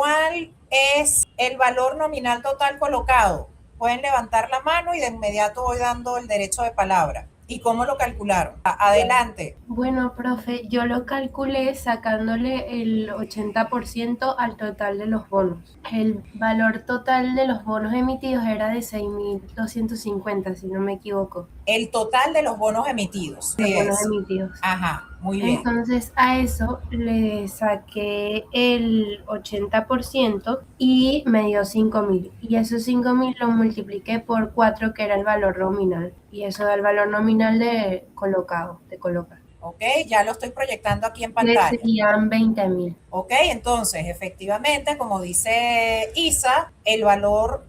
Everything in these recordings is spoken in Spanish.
¿cuál es el valor nominal total colocado? Pueden levantar la mano y de inmediato voy dando el derecho de palabra. ¿Y cómo lo calcularon? Adelante. Bueno, profe, yo lo calculé sacándole el 80% al total de los bonos. El valor total de los bonos emitidos era de 6.250, si no me equivoco. El total de los bonos emitidos. Los Sí bonos es. emitidos. Ajá, muy bien. Entonces a eso le saqué el 80% y me dio 5.000. Y esos 5.000 lo multipliqué por 4, que era el valor nominal. Y eso da el valor nominal de colocado, de colocar. Ok, ya lo estoy proyectando aquí en Que pantalla. serían 20.000. Ok, entonces efectivamente, como dice Isa, el valor,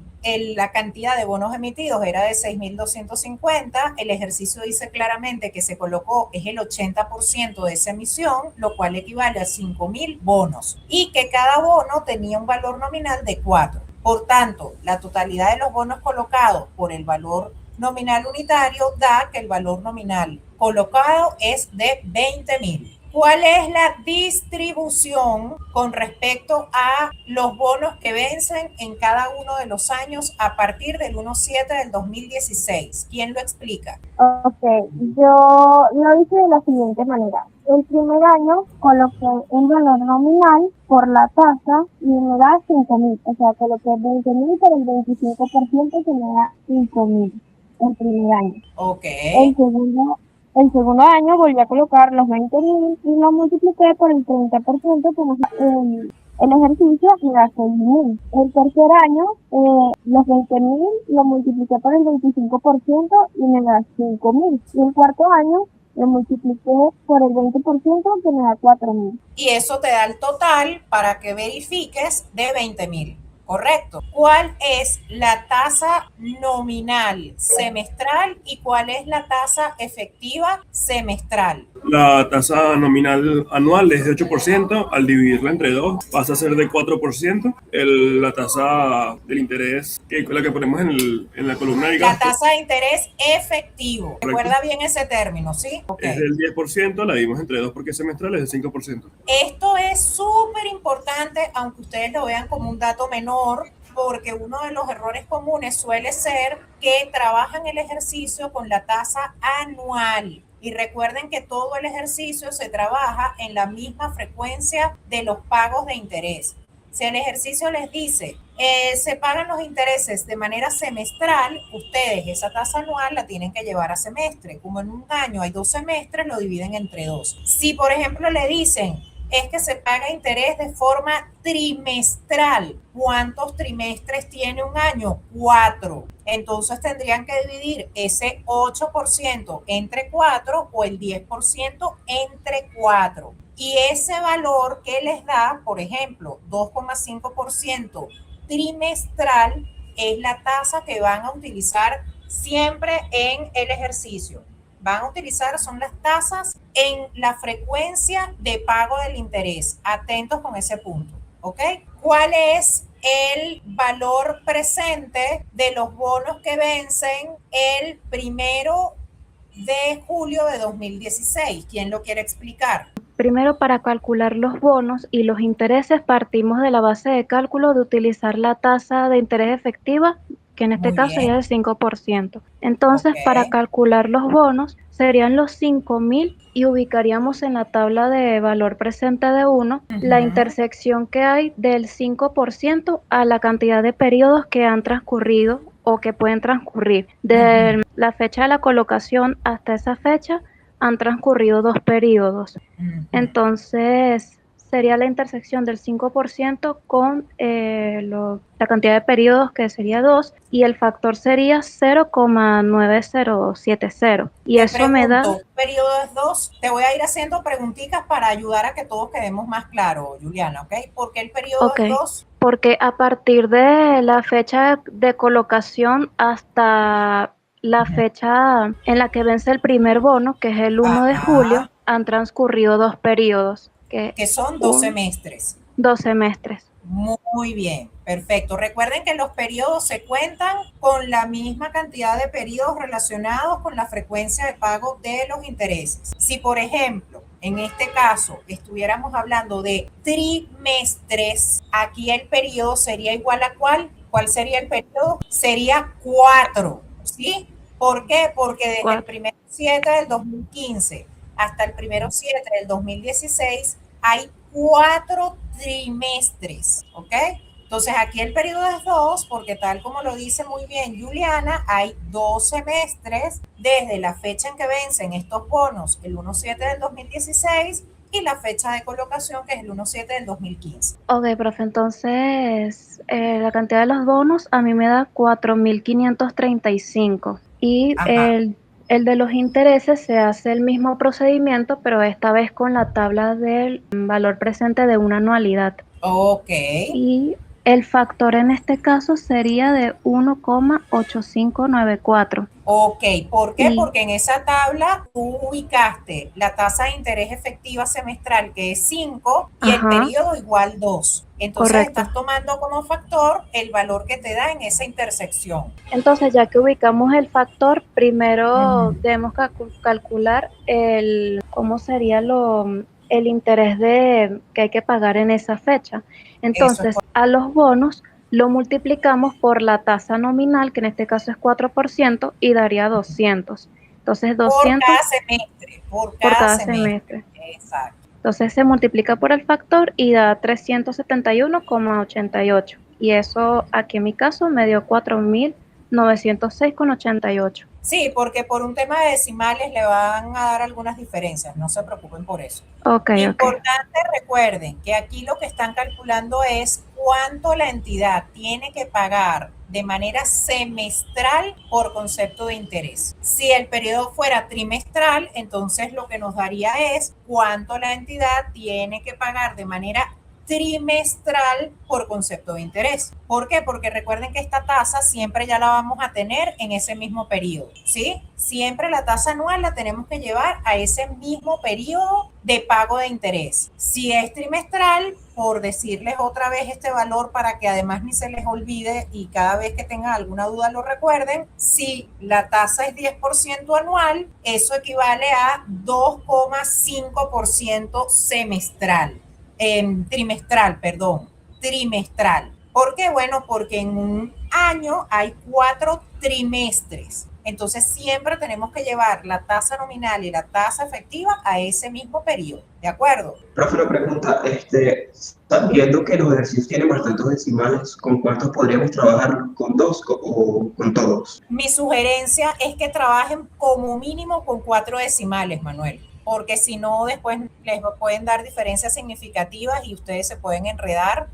la cantidad de bonos emitidos era de 6.250. El ejercicio dice claramente que se colocó es el 80% de esa emisión, lo cual equivale a 5.000 bonos y que cada bono tenía un valor nominal de 4. Por tanto, la totalidad de los bonos colocados por el valor nominal unitario da que el valor nominal colocado es de 20.000. ¿Cuál es la distribución con respecto a los bonos que vencen en cada uno de los años a partir del 1/7 del 2016? ¿Quién lo explica? Ok, yo lo hice de la siguiente manera. El primer año coloqué el valor nominal por la tasa y me da 5.000. O sea, coloqué 20.000 por el 25% que me da 5.000 el primer año. Ok. El segundo año volví a colocar los 20.000 y lo multipliqué por el 30% que nos el ejercicio me da 6.000. El tercer año, los 20.000 lo multipliqué por el 25% y me da 5.000. Y el cuarto año lo multipliqué por el 20% que me da 4.000. Y eso te da el total para que verifiques de 20.000. Correcto. ¿Cuál es la tasa nominal semestral y cuál es la tasa efectiva semestral? La tasa nominal anual es de 8%, al dividirla entre 2 pasa a ser de 4%. La tasa del interés, que es la que ponemos en la columna del La gasto, tasa de interés efectivo. correcto, Recuerda bien ese término, ¿sí? es Okay. del 10%, la dividimos entre 2 porque es semestral, es del 5%. Esto es súper importante, aunque ustedes lo vean como un dato menor, porque uno de los errores comunes suele ser que trabajan el ejercicio con la tasa anual. Y recuerden que todo el ejercicio se trabaja en la misma frecuencia de los pagos de interés. Si el ejercicio les dice, se pagan los intereses de manera semestral, ustedes esa tasa anual la tienen que llevar a semestre. Como en un año hay 2 semestres, lo dividen entre 2. Si, por ejemplo, le dicen, es que se paga interés de forma trimestral. ¿Cuántos trimestres tiene un año? 4. Entonces tendrían que dividir ese 8% entre 4 o el 10% entre 4. Y ese valor que les da, por ejemplo, 2,5% trimestral, es la tasa que van a utilizar siempre en el ejercicio. Van a utilizar son las tasas en la frecuencia de pago del interés. Atentos con ese punto, ¿ok? ¿Cuál es el valor presente de los bonos que vencen el 1 de julio de 2016? ¿Quién lo quiere explicar? Primero, para calcular los bonos y los intereses, partimos de la base de cálculo de utilizar la tasa de interés efectiva, que en este Muy caso sería bien. del 5%. Entonces, Ok. para calcular los bonos, serían los 5.000 y ubicaríamos en la tabla de valor presente de 1 la intersección que hay del 5% a la cantidad de periodos que han transcurrido o que pueden transcurrir. De la fecha de la colocación hasta esa fecha, han transcurrido 2 periodos. Entonces, sería la intersección del 5% con la cantidad de periodos, que sería 2, y el factor sería 0,9070. Y Te eso me da... pregunto, periodo es 2. Te voy a ir haciendo preguntitas para ayudar a que todos quedemos más claros, Juliana, ¿ok? ¿Por qué el periodo Ok, es 2? porque a partir de la fecha de colocación hasta la fecha en la que vence el primer bono, que es el 1 de julio, Ajá. han transcurrido 2 periodos, que Que son 2 un, semestres. 2 semestres. Muy bien, perfecto. Recuerden que los periodos se cuentan con la misma cantidad de periodos relacionados con la frecuencia de pago de los intereses. Si, por ejemplo, en este caso estuviéramos hablando de trimestres, aquí el periodo sería igual a ¿cuál sería el periodo? Sería 4, ¿sí? ¿Por qué? Porque desde el 1/7 del 2015 hasta el 1/7 del 2016 hay 4 trimestres, ¿ok? Entonces aquí el periodo es 2 porque tal como lo dice muy bien Juliana, hay 2 semestres desde la fecha en que vencen estos bonos, el 1/7 del 2016 y la fecha de colocación que es el 1/7 del 2015. Ok, profe, entonces la cantidad de los bonos a mí me da 4.535 y el de los intereses se hace el mismo procedimiento, pero esta vez con la tabla del valor presente de una anualidad. Ok. Y el factor en este caso sería de 1,8594. Ok, ¿por qué? Porque en esa tabla tú ubicaste la tasa de interés efectiva semestral que es 5 y el periodo igual 2. Entonces estás tomando como factor el valor que te da en esa intersección. Entonces, ya que ubicamos el factor, primero debemos calcular cómo sería el interés que hay que pagar en esa fecha. Entonces, a los bonos lo multiplicamos por la tasa nominal, que en este caso es 4%, y daría 200. Entonces, 200 por cada semestre. Exacto. Entonces, se multiplica por el factor y da 371,88. Y eso, aquí en mi caso, me dio 4.906,88. Sí, porque por un tema de decimales le van a dar algunas diferencias, no se preocupen por eso. Importante, recuerden que aquí lo que están calculando es cuánto la entidad tiene que pagar de manera semestral por concepto de interés. Si el periodo fuera trimestral, entonces lo que nos daría es cuánto la entidad tiene que pagar de manera trimestral por concepto de interés. ¿Por qué? Porque recuerden que esta tasa siempre ya la vamos a tener en ese mismo periodo, ¿sí? Siempre la tasa anual la tenemos que llevar a ese mismo periodo de pago de interés. Si es trimestral, por decirles otra vez este valor para que además ni se les olvide y cada vez que tengan alguna duda lo recuerden, si la tasa es 10% anual, eso equivale a 2,5% semestral. Trimestral. ¿Por qué? Bueno, porque en un año hay 4 trimestres. Entonces siempre tenemos que llevar la tasa nominal y la tasa efectiva a ese mismo periodo. ¿De acuerdo? Profe, una pregunta. Viendo que los ejercicios tienen bastantes decimales, ¿con cuántos podríamos trabajar? ¿Con 2 o con todos? Mi sugerencia es que trabajen como mínimo con 4 decimales, Manuel, porque si no después les pueden dar diferencias significativas y ustedes se pueden enredar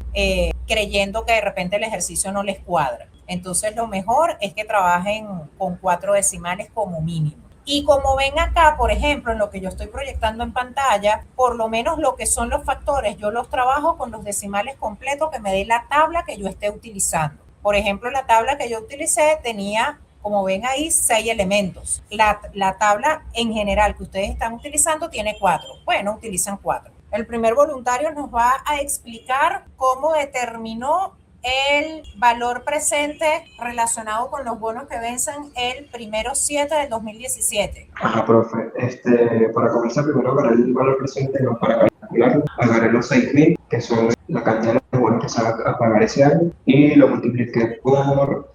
creyendo que de repente el ejercicio no les cuadra. Entonces lo mejor es que trabajen con 4 decimales como mínimo. Y como ven acá, por ejemplo, en lo que yo estoy proyectando en pantalla, por lo menos lo que son los factores, yo los trabajo con los decimales completos que me dé la tabla que yo esté utilizando. Por ejemplo, la tabla que yo utilicé tenía, como ven ahí, 6 elementos. La tabla en general que ustedes están utilizando tiene 4. Bueno, utilizan 4. El primer voluntario nos va a explicar cómo determinó el valor presente relacionado con los bonos que vencen el 1/7 del 2017. Ajá, profe. Para comenzar, primero agarré el valor presente, ¿no? Para calcularlo, agarré los 6.000, que son la cantidad de bonos que se va a pagar ese año, y lo multipliqué por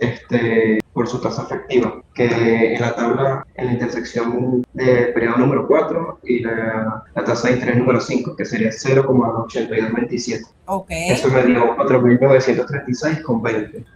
su tasa efectiva, que en la tabla, en la intersección de periodo número 4 y la tasa de interés número 5, que sería 0,8227. Okay. Eso me dio 4.936,20.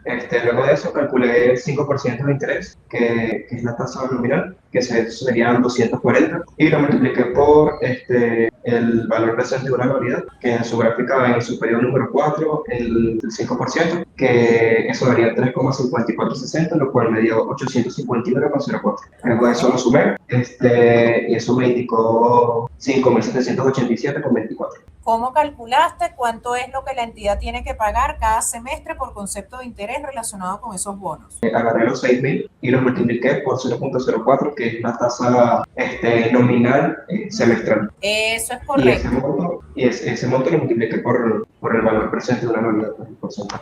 Luego de eso calculé el 5% de interés, que es la tasa nominal, que serían 240, y lo multipliqué por el valor presente de una anualidad, que en su gráfica, en su periodo número 4, el 5%, que eso daría 3,5460, lo cual me dio 851,04. Luego de eso lo sumé, y eso me indicó 5.787,24. ¿Cómo calculaste cuánto es lo que la entidad tiene que pagar cada semestre por concepto de interés relacionado con esos bonos? Agarré los 6.000 y los multipliqué por 0,04, que es la tasa nominal semestral. Eso es correcto. Y ese monto lo multipliqué por el valor presente de una anualidad.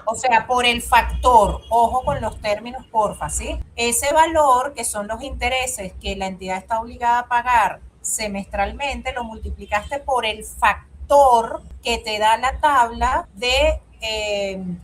O sea, por el factor, ojo con los términos, porfa, ¿sí? Ese valor, que son los intereses que la entidad está obligada a pagar semestralmente, lo multiplicaste por el factor que te da la tabla de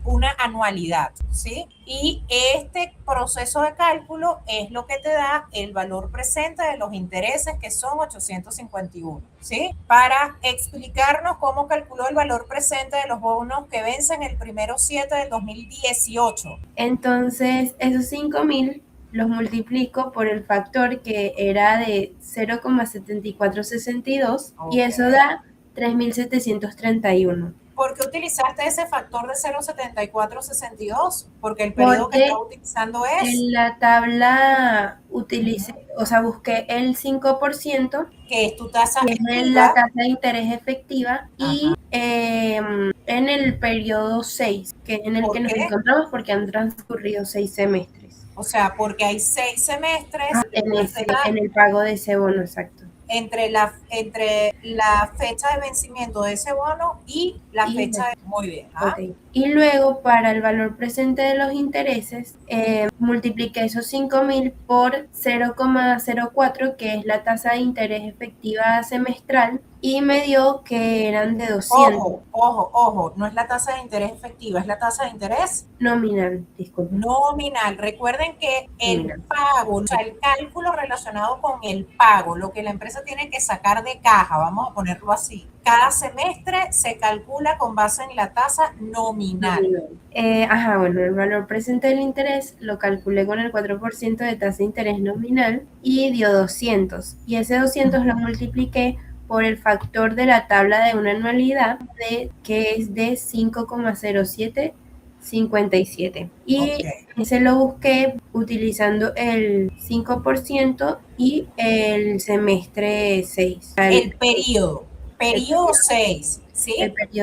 una anualidad, ¿sí? Y este proceso de cálculo es lo que te da el valor presente de los intereses, que son 851, ¿sí? Para explicarnos cómo calculó el valor presente de los bonos que vencen el 1/7 del 2018. Entonces, esos 5.000 los multiplico por el factor que era de 0,7462 y eso da 3.731. ¿Por qué utilizaste ese factor de 0,7462? Porque el periodo que estás utilizando es... En la tabla busqué el 5%, que es tu tasa que efectiva. es la tasa de interés efectiva, y en el periodo 6, que es en el que nos encontramos porque han transcurrido 6 semestres. O sea, porque hay 6 semestres en el pago de ese bono, exacto. Entre la fecha de vencimiento de ese bono y la fecha de... Muy bien. Okay. Y luego, para el valor presente de los intereses, multipliqué esos 5.000 por 0,04, que es la tasa de interés efectiva semestral, y me dio que eran de 200. Ojo, no es la tasa de interés efectiva, es la tasa de interés nominal, disculpe. Nominal. Recuerden que el pago, o sea, el cálculo relacionado con el pago, lo que la empresa tiene que sacar de caja, vamos a ponerlo así, cada semestre se calcula con base en la tasa nominal. Bueno, el valor presente del interés lo calculé con el 4% de tasa de interés nominal y dio 200. Y ese 200 lo multipliqué por el factor de la tabla de una anualidad, que es de 5,0757. Y ese lo busqué utilizando el 5% y el semestre 6. El periodo 6, ¿sí?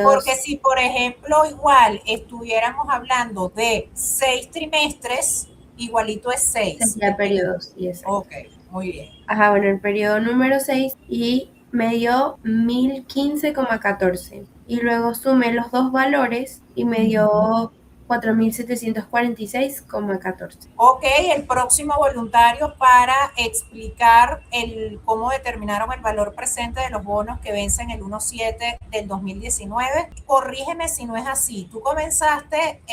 Porque si, por ejemplo, igual estuviéramos hablando de 6 trimestres, igualito es 6. Sería periodo, sí, exacto. Ok, muy bien. Bueno, el periodo número 6 y me dio 1015,14. Y luego sumé los dos valores y me dio 4.746,14. Ok, el próximo voluntario para explicar cómo determinaron el valor presente de los bonos que vencen el 1/7 del 2019. Corrígeme si no es así. Tú comenzaste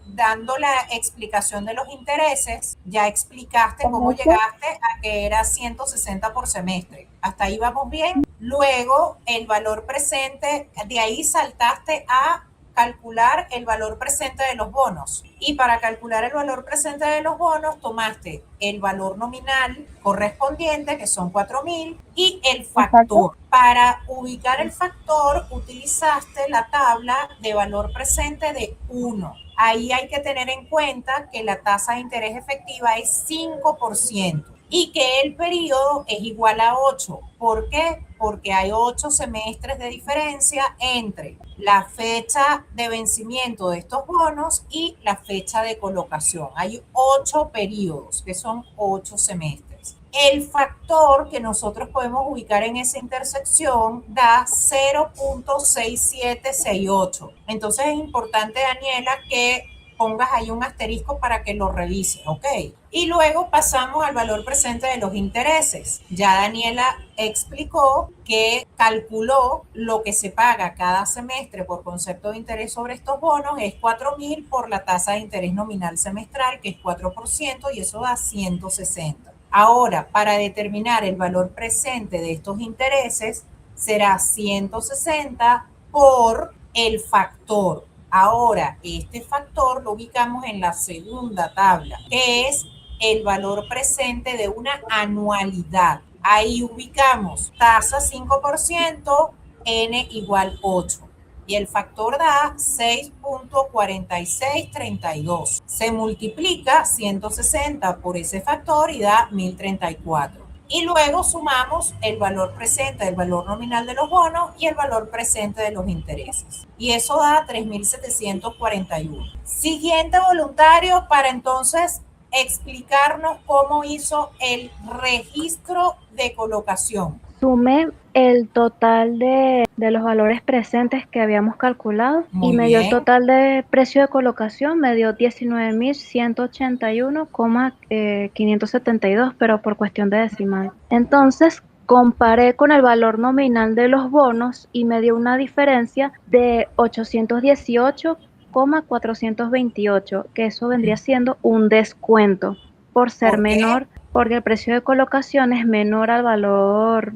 dando la explicación de los intereses, ya explicaste cómo llegaste a que era 160 por semestre. Hasta ahí vamos bien. Luego, el valor presente, de ahí saltaste a calcular el valor presente de los bonos. Y para calcular el valor presente de los bonos, tomaste el valor nominal correspondiente, que son 4.000, y el factor. Para ubicar el factor, utilizaste la tabla de valor presente de 1. Ahí hay que tener en cuenta que la tasa de interés efectiva es 5%. Y que el periodo es igual a 8. ¿Por qué? Porque hay 8 semestres de diferencia entre la fecha de vencimiento de estos bonos y la fecha de colocación. Hay 8 periodos, que son 8 semestres. El factor que nosotros podemos ubicar en esa intersección da 0.6768. Entonces es importante, Daniela, que pongas ahí un asterisco para que lo revises, ¿ok? Y luego pasamos al valor presente de los intereses. Ya Daniela explicó que calculó lo que se paga cada semestre por concepto de interés sobre estos bonos, es 4.000 por la tasa de interés nominal semestral, que es 4%, y eso da 160. Ahora, para determinar el valor presente de estos intereses, será 160 por el factor. Ahora, este factor lo ubicamos en la segunda tabla, que es el valor presente de una anualidad. Ahí ubicamos tasa 5%, N igual 8. Y el factor da 6.4632. Se multiplica 160 por ese factor y da 1.034. Y luego sumamos el valor presente, el valor nominal de los bonos y el valor presente de los intereses. Y eso da 3.741. Siguiente voluntario para entonces explicarnos cómo hizo el registro de colocación. Sumé el total de los valores presentes que habíamos calculado y me dio el total de precio de colocación, me dio 19.181,572, pero por cuestión de decimal. Entonces, comparé con el valor nominal de los bonos y me dio una diferencia de 818,428, que eso vendría siendo un descuento por ser ¿Por qué? menor, porque el precio de colocación es menor al valor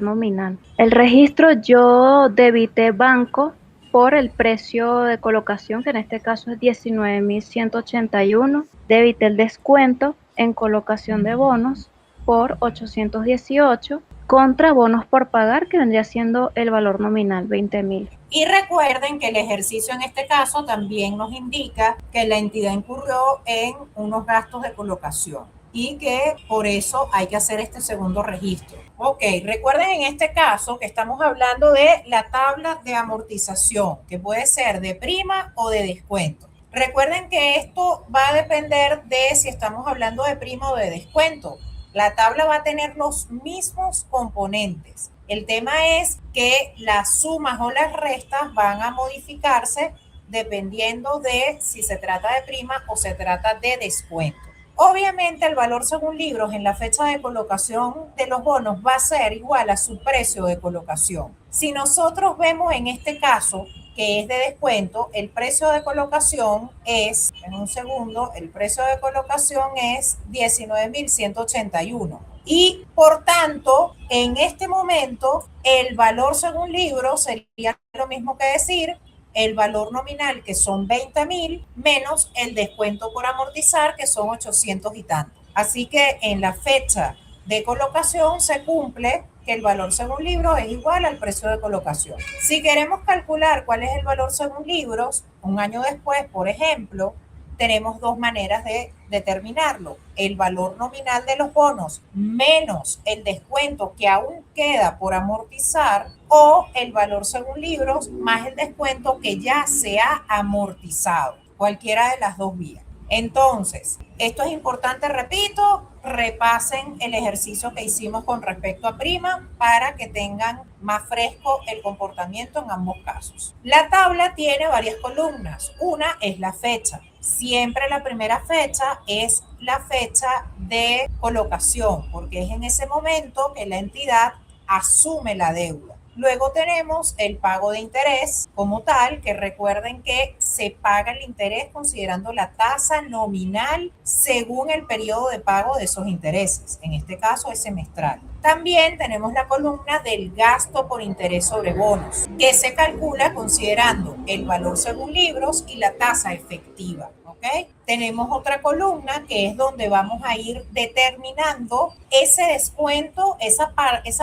nominal. El registro yo debité banco por el precio de colocación, que en este caso es 19.181. Debité el descuento en colocación de bonos por 818 contra bonos por pagar, que vendría siendo el valor nominal, 20.000. Y recuerden que el ejercicio en este caso también nos indica que la entidad incurrió en unos gastos de colocación y que por eso hay que hacer este segundo registro. Ok, recuerden en este caso que estamos hablando de la tabla de amortización, que puede ser de prima o de descuento. Recuerden que esto va a depender de si estamos hablando de prima o de descuento. La tabla va a tener los mismos componentes. El tema es que las sumas o las restas van a modificarse dependiendo de si se trata de prima o se trata de descuento. Obviamente el valor según libros en la fecha de colocación de los bonos va a ser igual a su precio de colocación. Si nosotros vemos en este caso que es de descuento, el precio de colocación es, en un segundo, el precio de colocación es 19.181. Y por tanto, en este momento, el valor según libro sería lo mismo que decir el valor nominal, que son 20.000, menos el descuento por amortizar, que son 800 y tanto. Así que en la fecha de colocación se cumple que el valor según libros es igual al precio de colocación. Si queremos calcular cuál es el valor según libros, un año después, por ejemplo, tenemos dos maneras de determinarlo. El valor nominal de los bonos menos el descuento que aún queda por amortizar, o el valor según libros más el descuento que ya se ha amortizado. Cualquiera de las dos vías. Entonces, esto es importante, repito, repasen el ejercicio que hicimos con respecto a prima para que tengan más fresco el comportamiento en ambos casos. La tabla tiene varias columnas. Una es la fecha. Siempre la primera fecha es la fecha de colocación, porque es en ese momento que la entidad asume la deuda. Luego tenemos el pago de interés como tal, que recuerden que se paga el interés considerando la tasa nominal según el periodo de pago de esos intereses. En este caso es semestral. También tenemos la columna del gasto por interés sobre bonos, que se calcula considerando el valor según libros y la tasa efectiva. ¿Okay? Tenemos otra columna que es donde vamos a ir determinando ese descuento, esa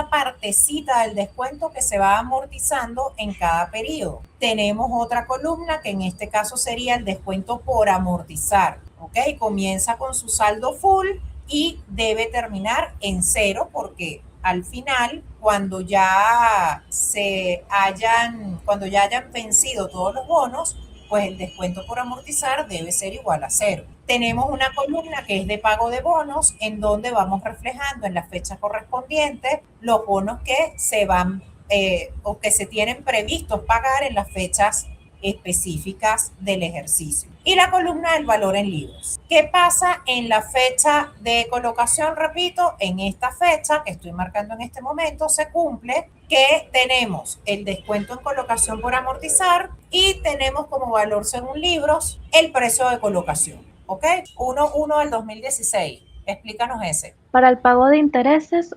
partecita del descuento que se va amortizando en cada periodo. Tenemos otra columna que en este caso sería el descuento por amortizar. ¿Okay? Comienza con su saldo full y debe terminar en cero, porque al final, cuando ya hayan vencido todos los bonos, pues el descuento por amortizar debe ser igual a cero. Tenemos una columna que es de pago de bonos, en donde vamos reflejando en las fechas correspondientes los bonos que se van o que se tienen previstos pagar en las fechas específicas del ejercicio. Y la columna del valor en libros. ¿Qué pasa en la fecha de colocación? Repito, en esta fecha que estoy marcando en este momento se cumple que tenemos el descuento en colocación por amortizar y tenemos como valor según libros el precio de colocación. ¿Ok? 1/1 del 2016. Explícanos ese. Para el pago de intereses,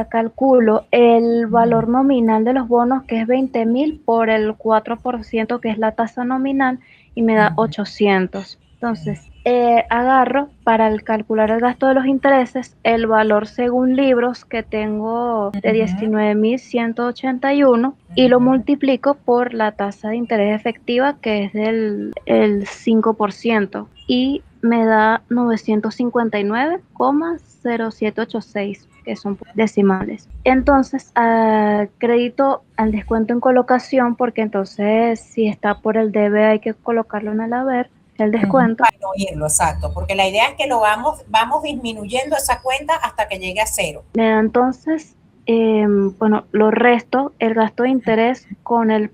calculo el valor nominal de los bonos, que es 20.000 por el 4%, que es la tasa nominal, y me da 800. Entonces, agarro para calcular el gasto de los intereses el valor según libros que tengo de 19.181 y lo multiplico por la tasa de interés efectiva, que es del 5%, y me da 959,0786, que son decimales. Entonces, crédito al descuento en colocación, porque entonces si está por el debe hay que colocarlo en el haber, el descuento. Para no irlo, exacto, porque la idea es que lo vamos disminuyendo esa cuenta hasta que llegue a cero. Me da entonces, lo resto, el gasto de interés con el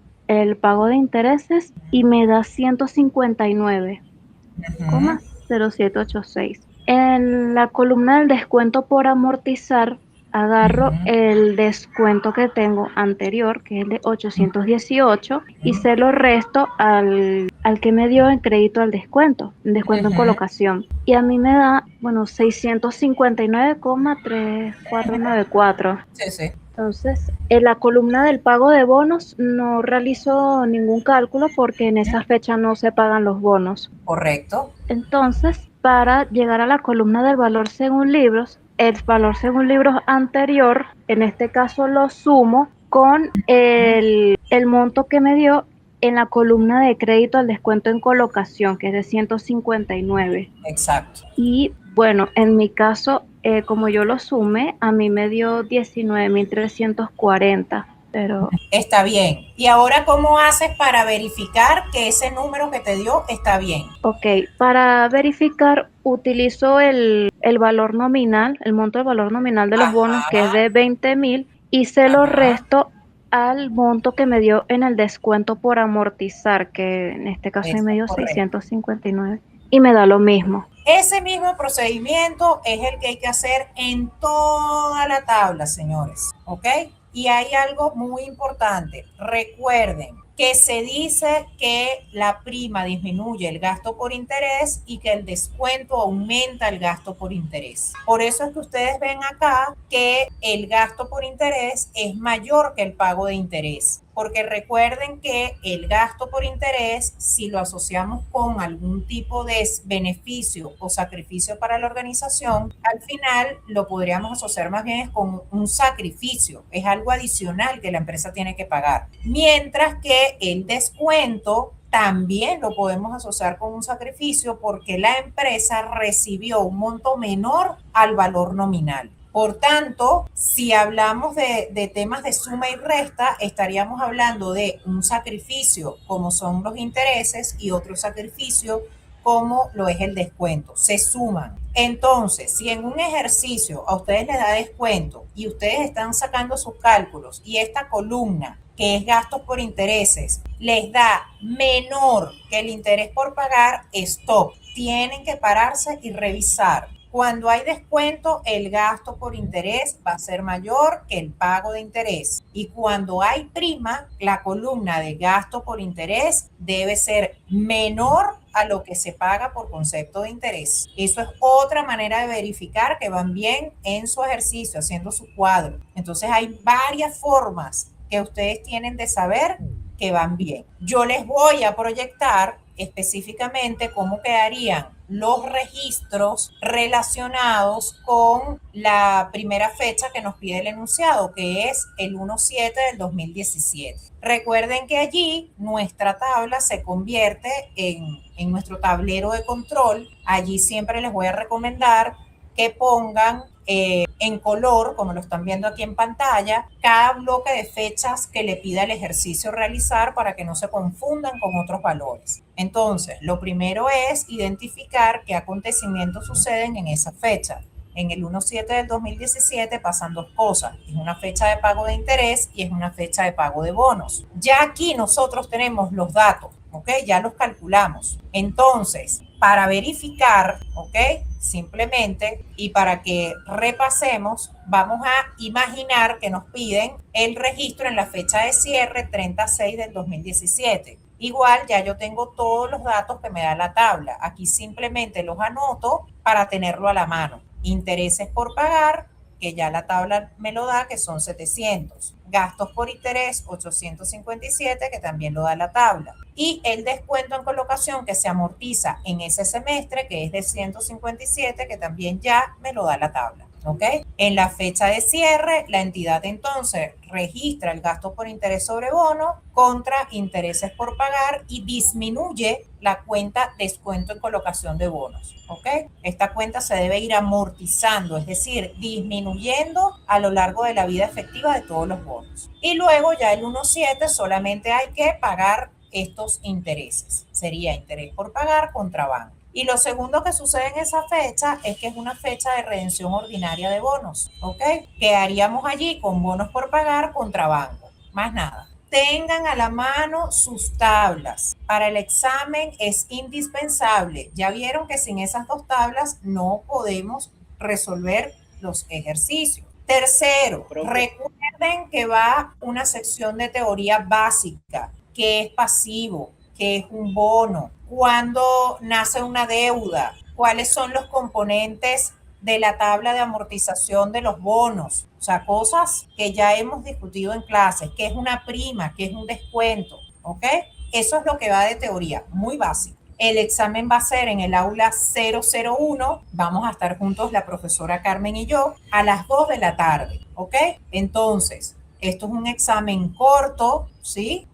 pago de intereses, y me da 159,0786. En la columna del descuento por amortizar agarro Ujú. el descuento que tengo anterior, que es de 818, y se lo resto al que me dio en crédito al descuento, en descuento en Ujú. colocación. Y a mí me da, bueno, 659,3494. Sí, sí, Entonces, en la columna del pago de bonos no realizo ningún cálculo porque en esa fecha no se pagan los bonos. correcto. Entonces, para llegar a la columna del valor según libros, el valor según libros anterior, en este caso lo sumo con el monto que me dio en la columna de crédito al descuento en colocación, que es de 159. Exacto. Y bueno, en mi caso, como yo lo sumé, a mí me dio 19,340, pero Está bien. ¿Y ahora cómo haces para verificar que ese número que te dio está bien? ok, para verificar utilizo el valor nominal, el monto del valor nominal de los bonos, que es Ajá, de 20,000, y se lo ajá. resto al monto que me dio en el descuento por amortizar, que en este caso ahí Eso me es dio correcto. 659, y me da lo mismo. Ese mismo procedimiento es el que hay que hacer en toda la tabla, señores. ¿Ok? Y hay algo muy importante. Recuerden que se dice que la prima disminuye el gasto por interés y que el descuento aumenta el gasto por interés. Por eso es que ustedes ven acá que el gasto por interés es mayor que el pago de interés. Porque recuerden que el gasto por interés, si lo asociamos con algún tipo de beneficio o sacrificio para la organización, al final lo podríamos asociar más bien con un sacrificio, es algo adicional que la empresa tiene que pagar. Mientras que el descuento también lo podemos asociar con un sacrificio porque la empresa recibió un monto menor al valor nominal. Por tanto, si hablamos de temas de suma y resta, estaríamos hablando de un sacrificio como son los intereses y otro sacrificio como lo es el descuento. Se suman. Entonces, si en un ejercicio a ustedes les da descuento y ustedes están sacando sus cálculos y esta columna que es gastos por intereses, les da menor que el interés por pagar, stop. Tienen que pararse y revisar. Cuando hay descuento, el gasto por interés va a ser mayor que el pago de interés. Y cuando hay prima, la columna de gasto por interés debe ser menor a lo que se paga por concepto de interés. Eso es otra manera de verificar que van bien en su ejercicio, haciendo su cuadro. Entonces hay varias formas que ustedes tienen de saber que van bien. Yo les voy a proyectar específicamente cómo quedarían los registros relacionados con la primera fecha que nos pide el enunciado, que es el 1/7 del 2017. Recuerden que allí nuestra tabla se convierte en nuestro tablero de control. Allí siempre les voy a recomendar que pongan en color, como lo están viendo aquí en pantalla, cada bloque de fechas que le pida el ejercicio realizar para que no se confundan con otros valores. Entonces, lo primero es identificar qué acontecimientos suceden en esa fecha. En el 1/7 del 2017 pasan dos cosas. Es una fecha de pago de interés y es una fecha de pago de bonos. Ya aquí nosotros tenemos los datos, ¿ok? Ya los calculamos. Entonces, para verificar, ¿ok? Simplemente, y para que repasemos, vamos a imaginar que nos piden el registro en la fecha de cierre 30/6 del 2017. Igual ya yo tengo todos los datos que me da la tabla. Aquí simplemente los anoto para tenerlo a la mano. Intereses por pagar, que ya la tabla me lo da, que son 700. Gastos por interés, 857, que también lo da la tabla. Y el descuento en colocación que se amortiza en ese semestre, que es de 157, que también ya me lo da la tabla. ¿Ok? En la fecha de cierre, la entidad entonces registra el gasto por interés sobre bono contra intereses por pagar y disminuye la cuenta descuento en colocación de bonos. ¿Ok? Esta cuenta se debe ir amortizando, es decir, disminuyendo a lo largo de la vida efectiva de todos los bonos. Y luego ya el 1/7 solamente hay que pagar estos intereses. Sería interés por pagar contra banco. Y lo segundo que sucede en esa fecha es que es una fecha de redención ordinaria de bonos, ¿ok? Quedaríamos allí con bonos por pagar contra banco, más nada. Tengan a la mano sus tablas. Para el examen es indispensable. Ya vieron que sin esas dos tablas no podemos resolver los ejercicios. Tercero, recuerden que va una sección de teoría básica, que es pasivo, que es un bono, cuándo nace una deuda, cuáles son los componentes de la tabla de amortización de los bonos, o sea, cosas que ya hemos discutido en clases, qué es una prima, qué es un descuento, ¿ok? Eso es lo que va de teoría, muy básico. El examen va a ser en el aula 001, vamos a estar juntos la profesora Carmen y yo a las 2 de la tarde, ¿ok? Entonces, esto es un examen corto, ¿sí?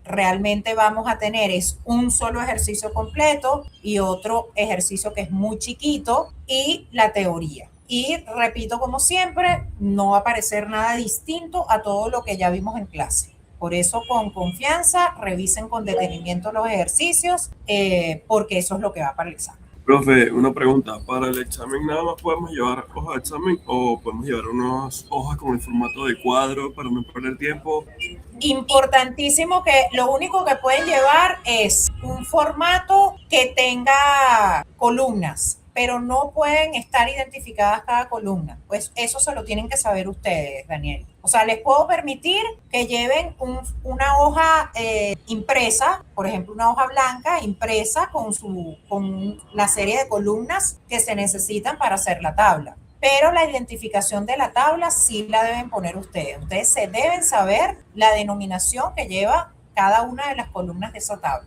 Realmente vamos a tener es un solo ejercicio completo y otro ejercicio que es muy chiquito y la teoría. Y repito, como siempre, no va a parecer nada distinto a todo lo que ya vimos en clase. Por eso, con confianza, revisen con detenimiento los ejercicios, porque eso es lo que va para el examen. Profe, una pregunta. ¿Para el examen nada más podemos llevar hojas de examen o podemos llevar unas hojas con el formato de cuadro para no perder tiempo? Importantísimo que lo único que pueden llevar es un formato que tenga columnas, pero no pueden estar identificadas cada columna. Pues eso se lo tienen que saber ustedes, Daniel. O sea, les puedo permitir que lleven una hoja impresa, por ejemplo, una hoja blanca impresa con la serie de columnas que se necesitan para hacer la tabla. Pero la identificación de la tabla sí la deben poner ustedes. Ustedes se deben saber la denominación que lleva cada una de las columnas de esa tabla.